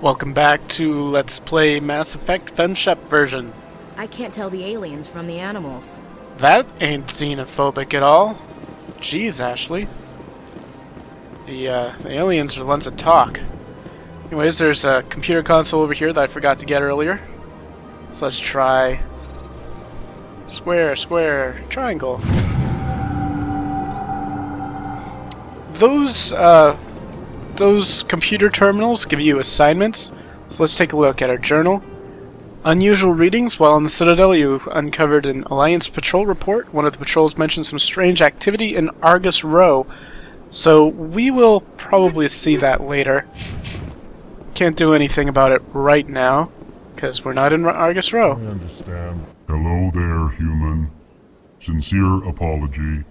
Welcome back to Let's Play Mass Effect FemShep version. I can't tell the aliens from the animals. That ain't xenophobic at all. Jeez, Ashley. The aliens are the ones that talk. Anyways, there's a computer console over here that I forgot to get earlier. So let's try square, square, triangle. Those computer terminals give you assignments, so let's take a look at our journal. Unusual readings. While on the Citadel, you uncovered an Alliance patrol report. One of the patrols mentioned some strange activity in Argus Row, so we will probably see that later. Can't do anything about it right now, because we're not in Argus Row. I understand. Hello there, human. Sincere apology,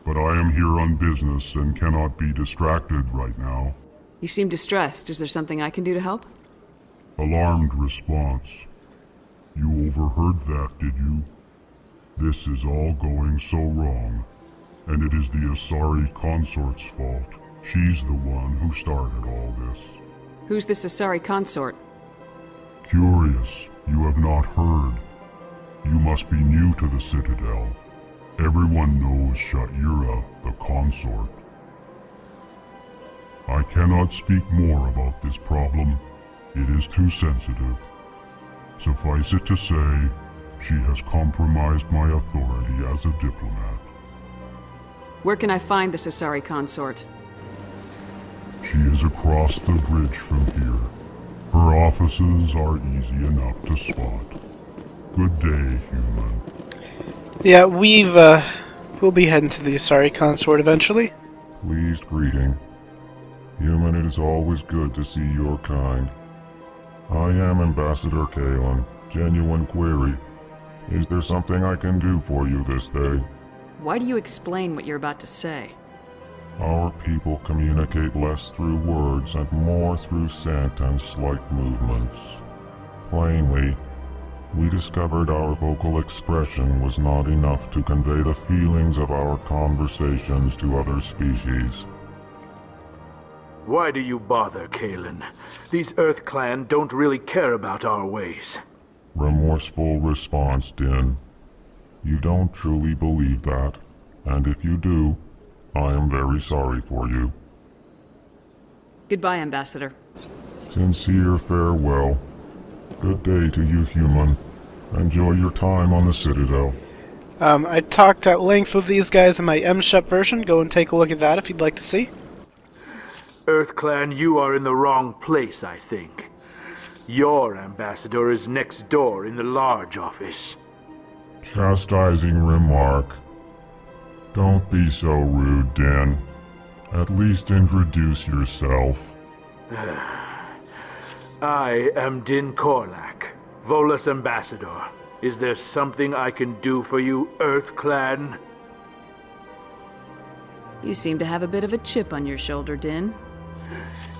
but I am here on business and cannot be distracted right now. You seem distressed. Is there something I can do to help? Alarmed response. You overheard that, did you? This is all going so wrong, and it is the Asari consort's fault. She's the one who started all this. Who's this Asari consort? Curious, you have not heard. You must be new to the Citadel. Everyone knows Sha'ira, the consort. I cannot speak more about this problem. It is too sensitive. Suffice it to say, she has compromised my authority as a diplomat. Where can I find this Asari consort? She is across the bridge from here. Her offices are easy enough to spot. Good day, human. Yeah, we'll be heading to the Asari consort eventually. Pleased greeting. Human, it is always good to see your kind. I am Ambassador Kalen. Genuine query. Is there something I can do for you this day? Why do you explain what you're about to say? Our people communicate less through words and more through scent and slight movements. Plainly, we discovered our vocal expression was not enough to convey the feelings of our conversations to other species. Why do you bother, Kalen? These Earth Clan don't really care about our ways. Remorseful response, Din. You don't truly believe that, and if you do, I am very sorry for you. Goodbye, Ambassador. Sincere farewell. Good day to you, human. Enjoy your time on the Citadel. I talked at length with these guys in my MShep version. Go and take a look at that if you'd like to see. Earth Clan, you are in the wrong place, I think. Your ambassador is next door in the large office. Chastising remark. Don't be so rude, Din. At least introduce yourself. I am Din Korlak, Volus ambassador. Is there something I can do for you, Earth Clan? You seem to have a bit of a chip on your shoulder, Din.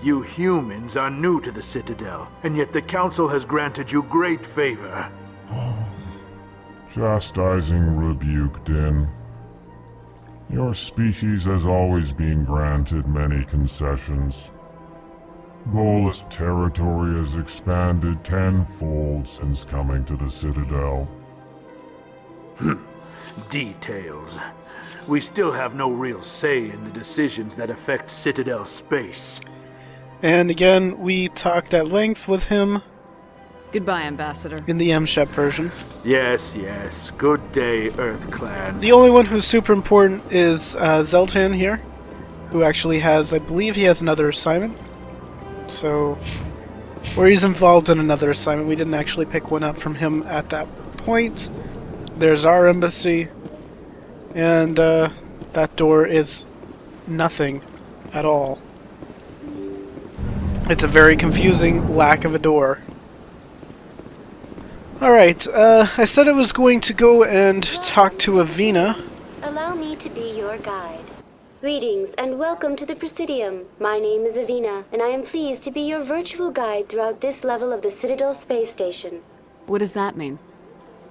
You humans are new to the Citadel, and yet the Council has granted you great favor. Chastising rebuke, Din. Your species has always been granted many concessions. Volus territory has expanded tenfold since coming to the Citadel. Details. We still have no real say in the decisions that affect Citadel space. And again, we talked at length with him Goodbye, Ambassador. in the MShep version. Yes, yes. Good day, Earth Clan. The only one who's super important is Zeltan here, who actually has, I believe he has another assignment. So, or he's involved in another assignment. We didn't actually pick one up from him at that point. There's our embassy, and that door is nothing at all. It's a very confusing lack of a door. Alright, I said I was going to go and talk to Avina. Allow me to be your guide. Greetings and welcome to the Presidium. My name is Avina, and I am pleased to be your virtual guide throughout this level of the Citadel space station. What does that mean?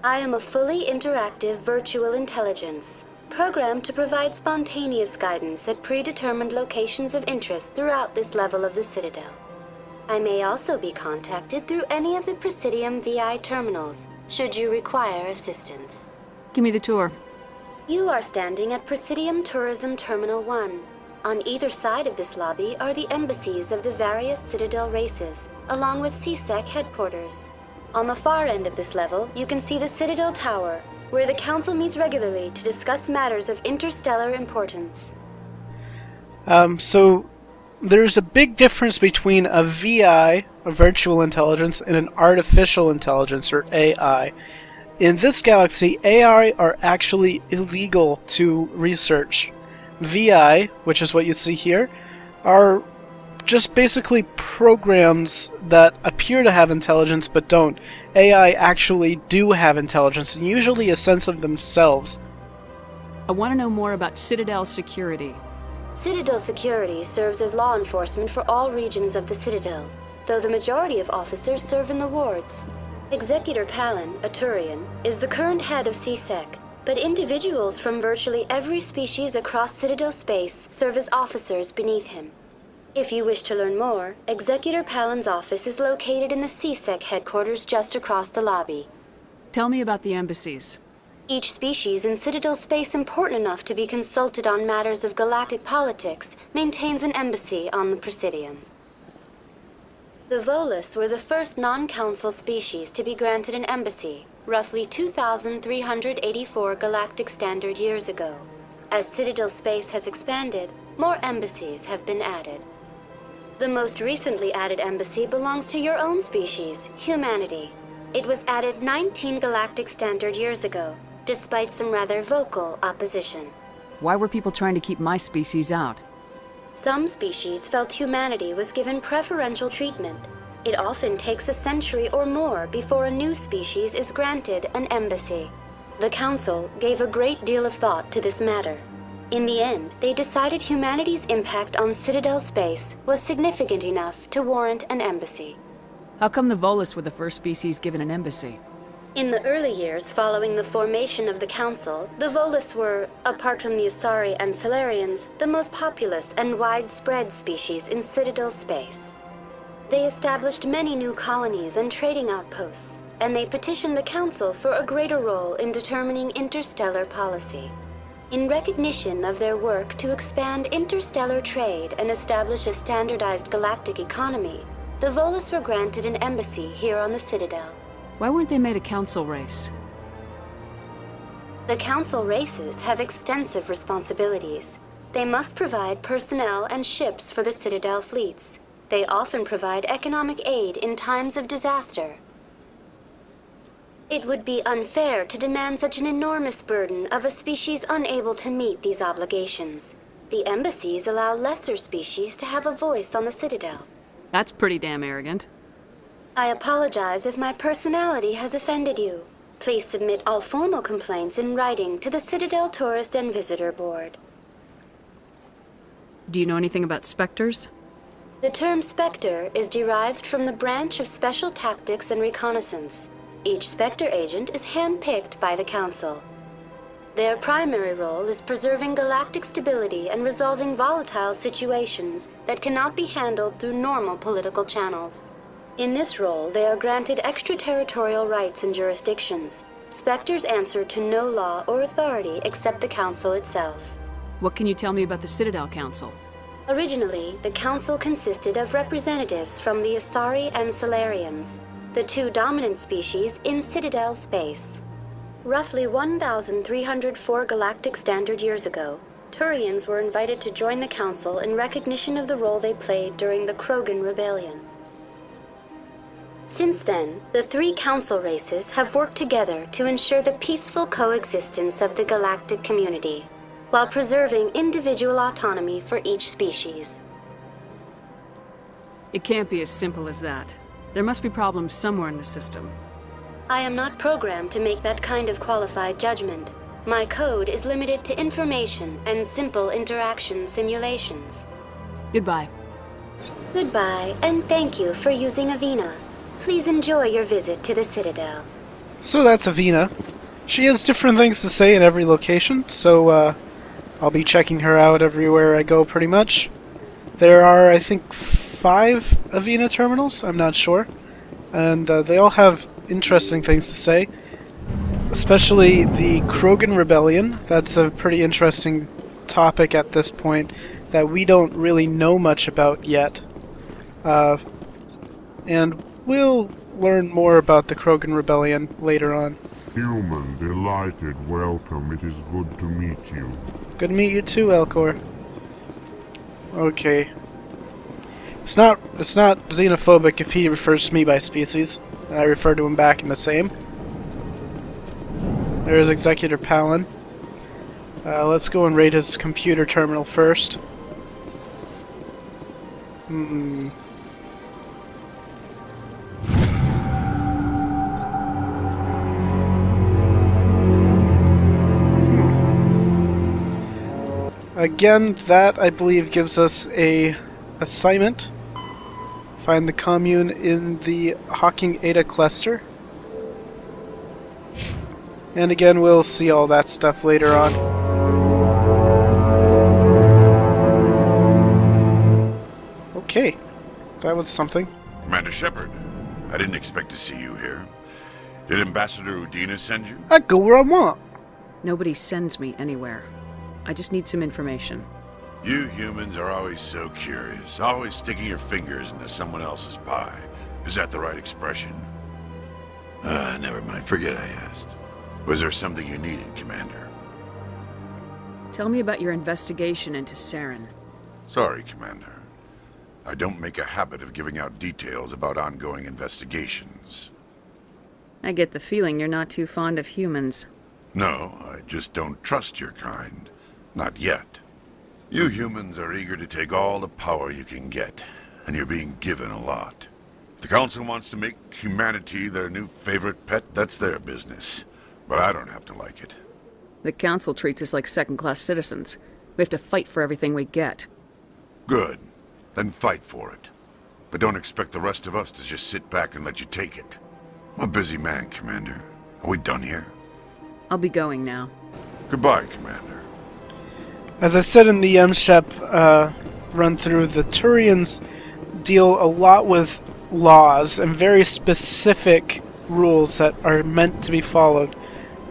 I am a fully interactive virtual intelligence, programmed to provide spontaneous guidance at predetermined locations of interest throughout this level of the Citadel. I may also be contacted through any of the Presidium VI terminals, should you require assistance. Give me the tour. You are standing at Presidium Tourism Terminal 1. On either side of this lobby are the embassies of the various Citadel races, along with CSEC headquarters. On the far end of this level, you can see the Citadel Tower, where the Council meets regularly to discuss matters of interstellar importance. So there's a big difference between a VI, a virtual intelligence, and an artificial intelligence, or AI. In this galaxy, AI are actually illegal to research. VI, which is what you see here, are just basically programs that appear to have intelligence but don't. AI actually do have intelligence, and usually a sense of themselves. I want to know more about Citadel security. Citadel security serves as law enforcement for all regions of the Citadel, though the majority of officers serve in the wards. Executor Palin, a Turian, is the current head of CSEC, but individuals from virtually every species across Citadel space serve as officers beneath him. If you wish to learn more, Executor Palin's office is located in the CSEC headquarters just across the lobby. Tell me about the embassies. Each species in Citadel space important enough to be consulted on matters of galactic politics maintains an embassy on the Presidium. The Volus were the first non-council species to be granted an embassy, roughly 2,384 galactic standard years ago. As Citadel space has expanded, more embassies have been added. The most recently added embassy belongs to your own species, humanity. It was added 19 galactic standard years ago, despite some rather vocal opposition. Why were people trying to keep my species out? Some species felt humanity was given preferential treatment. It often takes a century or more before a new species is granted an embassy. The Council gave a great deal of thought to this matter. In the end, they decided humanity's impact on Citadel space was significant enough to warrant an embassy. How come the Volus were the first species given an embassy? In the early years following the formation of the Council, the Volus were, apart from the Asari and Solarians, the most populous and widespread species in Citadel space. They established many new colonies and trading outposts, and they petitioned the Council for a greater role in determining interstellar policy. In recognition of their work to expand interstellar trade and establish a standardized galactic economy, the Volus were granted an embassy here on the Citadel. Why weren't they made a council race? The Council races have extensive responsibilities. They must provide personnel and ships for the Citadel fleets. They often provide economic aid in times of disaster. It would be unfair to demand such an enormous burden of a species unable to meet these obligations. The embassies allow lesser species to have a voice on the Citadel. That's pretty damn arrogant. I apologize if my personality has offended you. Please submit all formal complaints in writing to the Citadel Tourist and Visitor Board. Do you know anything about specters? The term Spectre is derived from the branch of Special Tactics and Reconnaissance. Each Spectre agent is handpicked by the Council. Their primary role is preserving galactic stability and resolving volatile situations that cannot be handled through normal political channels. In this role, they are granted extraterritorial rights and jurisdictions. Spectres answer to no law or authority except the Council itself. What can you tell me about the Citadel Council? Originally, the Council consisted of representatives from the Asari and Solarians, the two dominant species in Citadel space. Roughly 1,304 galactic standard years ago, Turians were invited to join the Council in recognition of the role they played during the Krogan Rebellion. Since then, the three Council races have worked together to ensure the peaceful coexistence of the galactic community, while preserving individual autonomy for each species. It can't be as simple as that. There must be problems somewhere in the system. I am not programmed to make that kind of qualified judgment. My code is limited to information and simple interaction simulations. Goodbye. Goodbye, and thank you for using Avina. Please enjoy your visit to the Citadel. So that's Avina. She has different things to say in every location, so I'll be checking her out everywhere I go pretty much. There are, I think, 5 Avina terminals, I'm not sure. And they all have interesting things to say. Especially the Krogan Rebellion. That's a pretty interesting topic at this point that we don't really know much about yet. And we'll learn more about the Krogan Rebellion later on. Human, delighted, welcome. It is good to meet you. Good to meet you too, Elcor. Okay. It's not xenophobic if he refers to me by species, and I refer to him back in the same. There's Executor Palin. Let's go and raid his computer terminal first. Again, that I believe gives us a assignment. Find the commune in the Hawking Eta cluster. And again, we'll see all that stuff later on. Okay, that was something. Commander Shepard, I didn't expect to see you here. Did Ambassador Udina send you? I go where I want. Nobody sends me anywhere. I just need some information. You humans are always so curious, always sticking your fingers into someone else's pie. Is that the right expression? Never mind, forget I asked. Was there something you needed, Commander? Tell me about your investigation into Saren. Sorry, Commander. I don't make a habit of giving out details about ongoing investigations. I get the feeling you're not too fond of humans. No, I just don't trust your kind. Not yet. You humans are eager to take all the power you can get, and you're being given a lot. If the Council wants to make humanity their new favorite pet, that's their business. But I don't have to like it. The Council treats us like second-class citizens. We have to fight for everything we get. Good. Then fight for it. But don't expect the rest of us to just sit back and let you take it. I'm a busy man, Commander. Are we done here? I'll be going now. Goodbye, Commander. As I said in the MSHEP run-through, the Turians deal a lot with laws and very specific rules that are meant to be followed.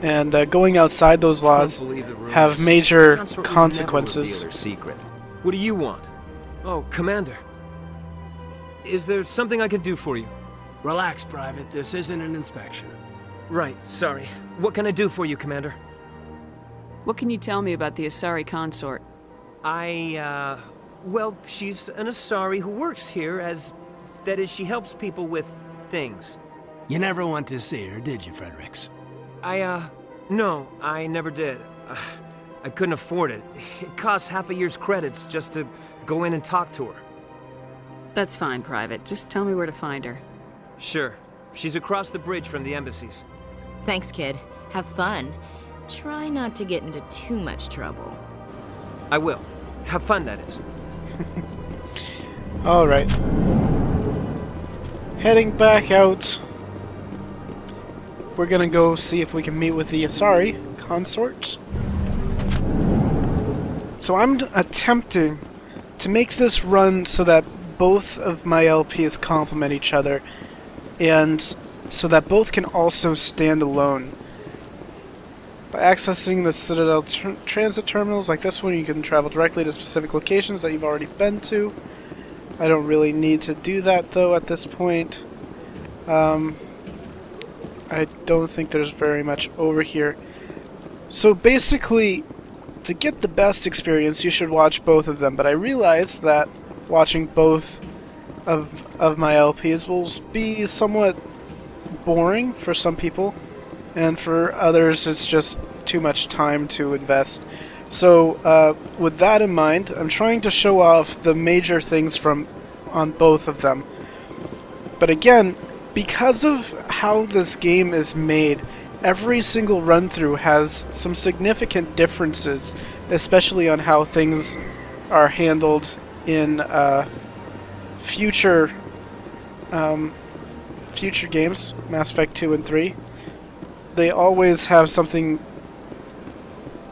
And going outside those laws have major consequences. Secret. What do you want? Oh, Commander. Is there something I can do for you? Relax, Private. This isn't an inspection. Right, sorry. What can I do for you, Commander? What can you tell me about the Asari consort? Well, she's an Asari who works here as... That is, she helps people with things. You never went to see her, did you, Fredericks? No, I never did. I couldn't afford it. It costs half a year's credits just to go in and talk to her. That's fine, Private. Just tell me where to find her. Sure. She's across the bridge from the embassies. Thanks, kid. Have fun. Try not to get into too much trouble. I will. Have fun, that is. Alright. Heading back out. We're gonna go see if we can meet with the Asari consort. So I'm attempting to make this run so that both of my LPs complement each other, and so that both can also stand alone. By accessing the Citadel transit terminals like this one, you can travel directly to specific locations that you've already been to. I don't really need to do that though at this point. I don't think there's very much over here. So basically, to get the best experience, you should watch both of them, but I realize that watching both of my LPs will be somewhat boring for some people, and for others it's just too much time to invest. So with that in mind, I'm trying to show off the major things on both of them. But again, because of how this game is made, every single run-through has some significant differences, especially on how things are handled in future games, Mass Effect 2 and 3. They always have something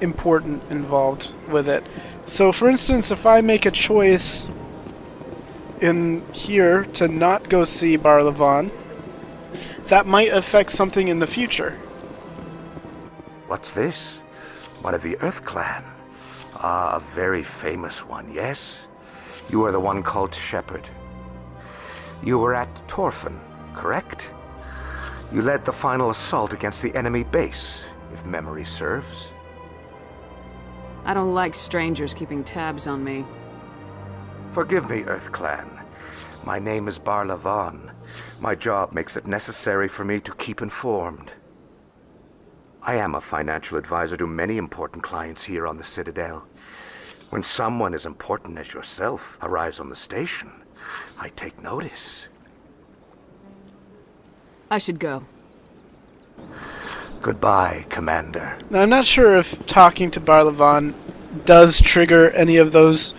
important involved with it. So for instance, if I make a choice in here to not go see Bar Levon, that might affect something in the future. What's this? One of the Earth Clan. Ah, a very famous one, yes? You are the one called Shepherd. You were at Torfin, correct? You led the final assault against the enemy base, if memory serves. I don't like strangers keeping tabs on me. Forgive me, Earth Clan. My name is Bar Levon. My job makes it necessary for me to keep informed. I am a financial advisor to many important clients here on the Citadel. When someone as important as yourself arrives on the station, I take notice. I should go. Goodbye, Commander. Now, I'm not sure if talking to Bar Levon does trigger any of those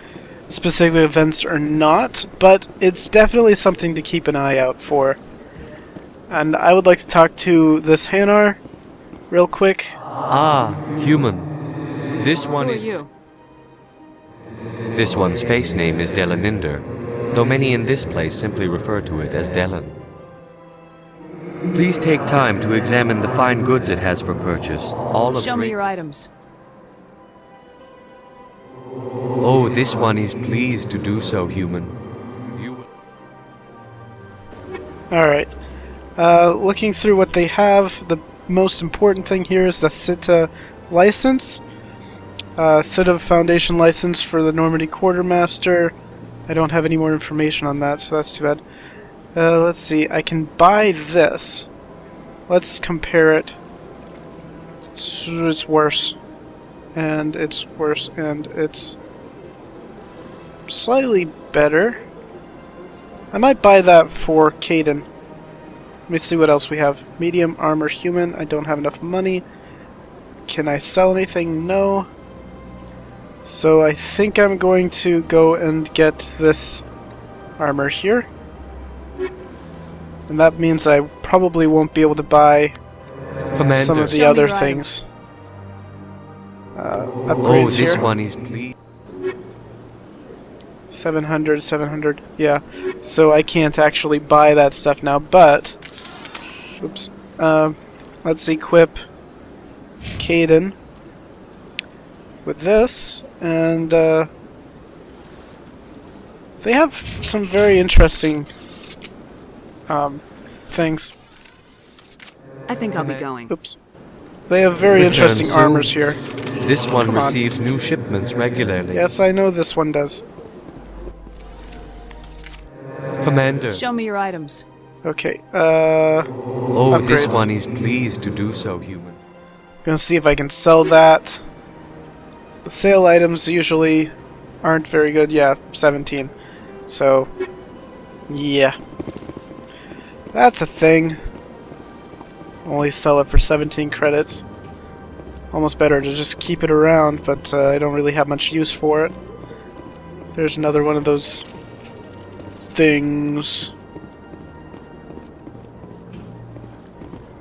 specific events or not, but it's definitely something to keep an eye out for. And I would like to talk to this Hanar real quick. Ah, human. This one Who is... are you? This one's face name is Delaninder, though many in this place simply refer to it as Delan. Please take time to examine the fine goods it has for purchase. All of Show me your items. Oh, this one is pleased to do so, human. You... Alright. Looking through what they have, the most important thing here is the Sitta license. Sitta Foundation license for the Normandy Quartermaster. I don't have any more information on that, so that's too bad. Let's see, I can buy this. Let's compare it. It's worse. And it's worse, and it's slightly better. I might buy that for Caden. Let me see what else we have. Medium armor human. I don't have enough money. Can I sell anything? No. So I think I'm going to go and get this armor here. And that means I probably won't be able to buy Commander, some of the other things. Oh, this here. one is pleased. 700, 700, yeah. So I can't actually buy that stuff now, but... Oops. Let's equip Caden with this, and they have some very interesting things. I think I'll be going. Oops. They have very Return interesting soon. armors here. This one Come on. receives new shipments regularly. Yes, I know this one does. Commander. Show me your items. Okay, Oh, this upgrades. one is pleased to do so, human. Gonna see if I can sell that. The sale items usually aren't very good. Yeah, 17. So, yeah. That's a thing. Only sell it for 17 credits. Almost better to just keep it around, but I don't really have much use for it. There's another one of those things.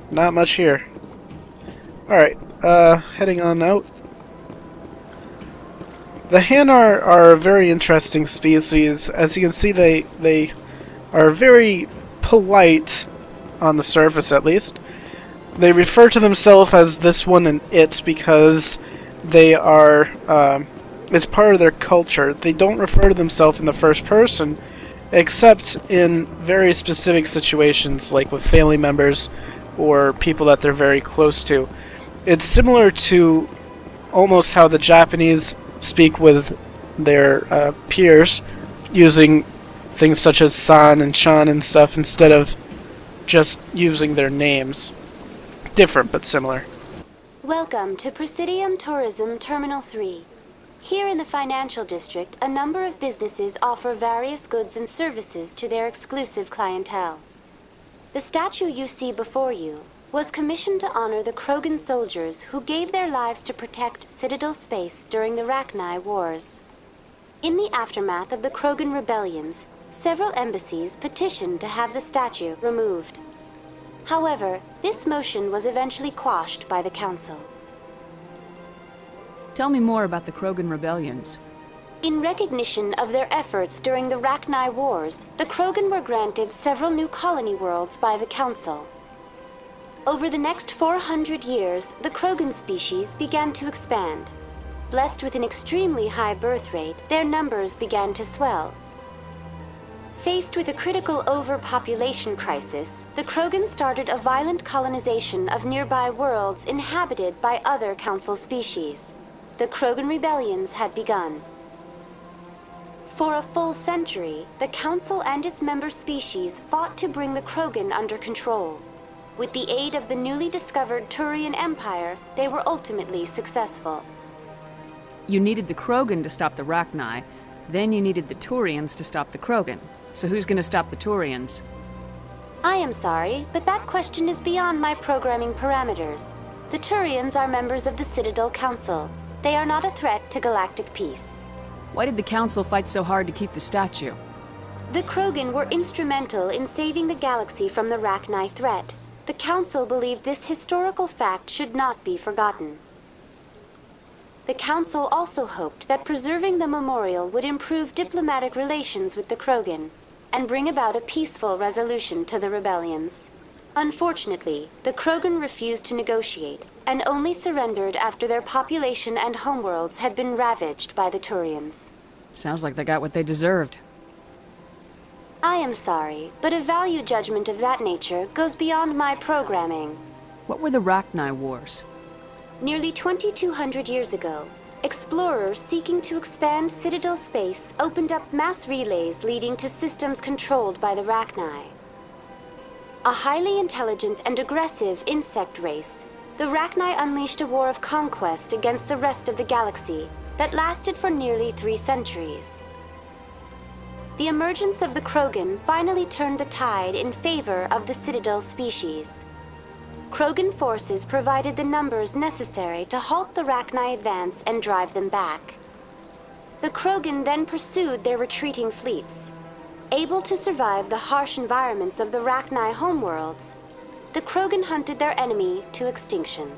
Not much here. Alright, heading on out. The Hanar are a very interesting species. As you can see, they are very polite, on the surface at least. They refer to themselves as this one and it because they are, it's part of their culture. They don't refer to themselves in the first person, except in very specific situations, like with family members or people that they're very close to. It's similar to almost how the Japanese speak with their peers, using things such as san and chan and stuff instead of just using their names. Different, but similar. Welcome to Presidium Tourism Terminal 3. Here in the financial district, a number of businesses offer various goods and services to their exclusive clientele. The statue you see before you was commissioned to honor the Krogan soldiers who gave their lives to protect Citadel space during the Rachni Wars. In the aftermath of the Krogan rebellions, several embassies petitioned to have the statue removed. However, this motion was eventually quashed by the Council. Tell me more about the Krogan rebellions. In recognition of their efforts during the Rachni Wars, the Krogan were granted several new colony worlds by the Council. Over the next 400 years, the Krogan species began to expand. Blessed with an extremely high birth rate, their numbers began to swell. Faced with a critical overpopulation crisis, the Krogan started a violent colonization of nearby worlds inhabited by other Council species. The Krogan rebellions had begun. For a full century, the Council and its member species fought to bring the Krogan under control. With the aid of the newly discovered Turian Empire, they were ultimately successful. You needed the Krogan to stop the Rachni, then you needed the Turians to stop the Krogan. So who's gonna stop the Turians? I am sorry, but that question is beyond my programming parameters. The Turians are members of the Citadel Council. They are not a threat to galactic peace. Why did the Council fight so hard to keep the statue? The Krogan were instrumental in saving the galaxy from the Rachni threat. The Council believed this historical fact should not be forgotten. The Council also hoped that preserving the memorial would improve diplomatic relations with the Krogan and bring about a peaceful resolution to the rebellions. Unfortunately, the Krogan refused to negotiate and only surrendered after their population and homeworlds had been ravaged by the Turians. Sounds like they got what they deserved. I am sorry, but a value judgment of that nature goes beyond my programming. What were the Rachni Wars? Nearly 2,200 years ago, explorers seeking to expand Citadel space opened up mass relays leading to systems controlled by the Rachni. A highly intelligent and aggressive insect race, the Rachni unleashed a war of conquest against the rest of the galaxy that lasted for nearly 3 centuries. The emergence of the Krogan finally turned the tide in favor of the Citadel species. Krogan forces provided the numbers necessary to halt the Rachni advance and drive them back. The Krogan then pursued their retreating fleets. Able to survive the harsh environments of the Rachni homeworlds, the Krogan hunted their enemy to extinction.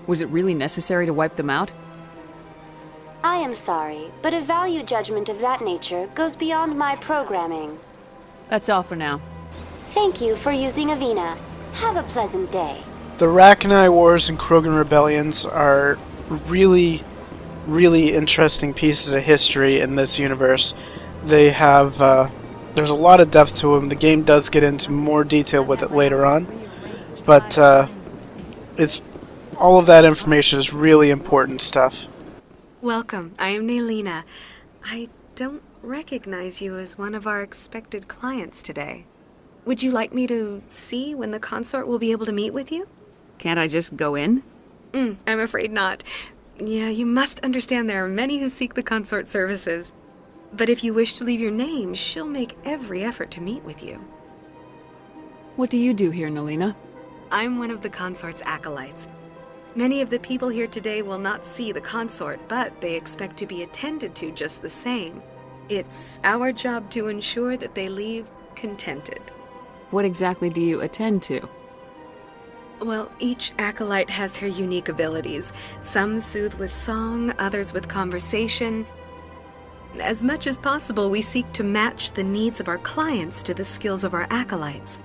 Was it really necessary to wipe them out? I am sorry, but a value judgment of that nature goes beyond my programming. That's all for now. Thank you for using Avina. Have a pleasant day. The Rachni Wars and Krogan Rebellions are really interesting pieces of history in this universe. They have, there's a lot of depth to them. The game does get into more detail with it later on, but it's all of that information is really important stuff. Welcome, I am Nailina. I don't recognize you as one of our expected clients today. Would you like me to see when the consort will be able to meet with you? Can't I just go in? I'm afraid not. Yeah, you must understand there are many who seek the consort services. But if you wish to leave your name, she'll make every effort to meet with you. What do you do here, Nailina? I'm one of the consort's acolytes. Many of the people here today will not see the consort, but they expect to be attended to just the same. It's our job to ensure that they leave contented. What exactly do you attend to? Well, each acolyte has her unique abilities. Some soothe with song, others with conversation. As much as possible, we seek to match the needs of our clients to the skills of our acolytes.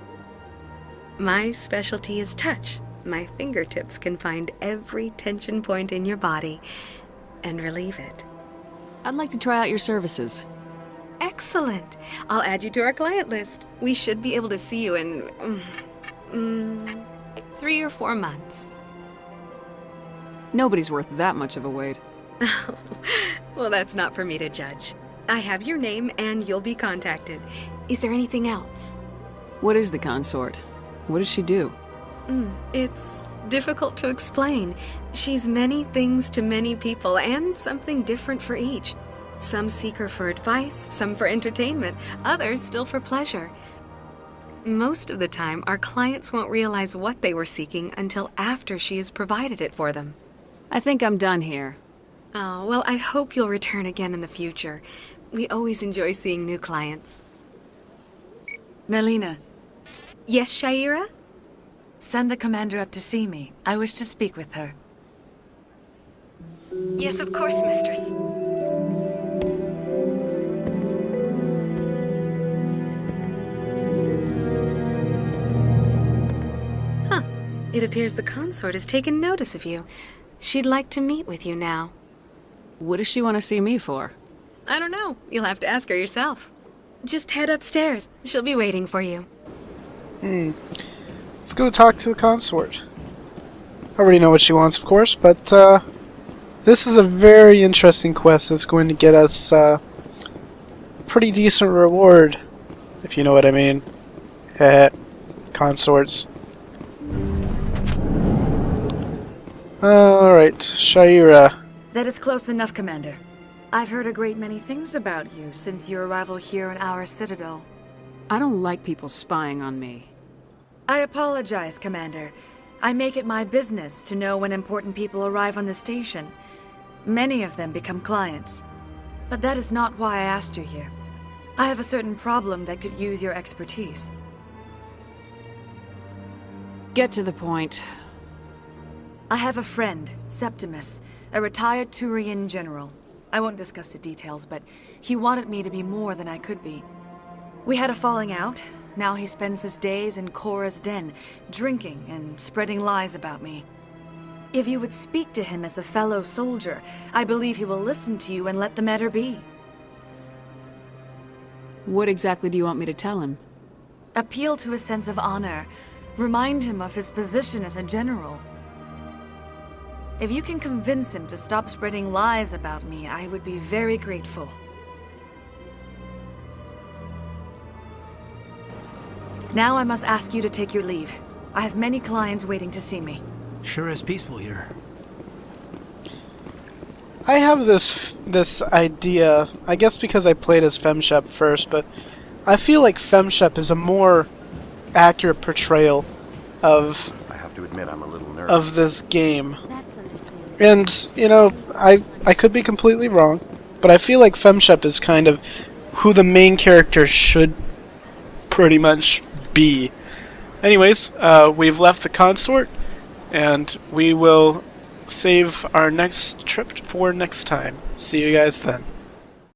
My specialty is touch. My fingertips can find every tension point in your body and relieve it. I'd like to try out your services. Excellent! I'll add you to our client list. We should be able to see you in 3 or 4 months. Nobody's worth that much of a wait. Well, that's not for me to judge. I have your name and you'll be contacted. Is there anything else? What is the consort? What does she do? It's difficult to explain. She's many things to many people and something different for each. Some seek her for advice, some for entertainment, others still for pleasure. Most of the time, our clients won't realize what they were seeking until after she has provided it for them. I think I'm done here. Oh, well, I hope you'll return again in the future. We always enjoy seeing new clients. Nailina. Yes, Shaira? Send the commander up to see me. I wish to speak with her. Yes, of course, mistress. It appears the consort has taken notice of you. She'd like to meet with you now. What does she want to see me for? I don't know. You'll have to ask her yourself. Just head upstairs. She'll be waiting for you. Let's go talk to the consort. I already know what she wants, of course, but this is a very interesting quest that's going to get us a pretty decent reward, if you know what I mean. Consorts. Alright, Shaira. That is close enough, Commander. I've heard a great many things about you since your arrival here in our citadel. I don't like people spying on me. I apologize, Commander. I make it my business to know when important people arrive on the station. Many of them become clients. But that is not why I asked you here. I have a certain problem that could use your expertise. Get to the point. I have a friend, Septimus, a retired Turian general. I won't discuss the details, but he wanted me to be more than I could be. We had a falling out. Now he spends his days in Korra's den, drinking and spreading lies about me. If you would speak to him as a fellow soldier, I believe he will listen to you and let the matter be. What exactly do you want me to tell him? Appeal to his sense of honor. Remind him of his position as a general. If you can convince him to stop spreading lies about me, I would be very grateful. Now I must ask you to take your leave. I have many clients waiting to see me. Sure is peaceful here. I have this idea, I guess because I played as FemShep first, but I feel like FemShep is a more accurate portrayal of I have to admit I'm a little nervous. of this game. That's understandable. And, you know, I could be completely wrong, but I feel like FemShep is kind of who the main character should pretty much be. Anyways, we've left the consort, and we will save our next trip for next time. See you guys then.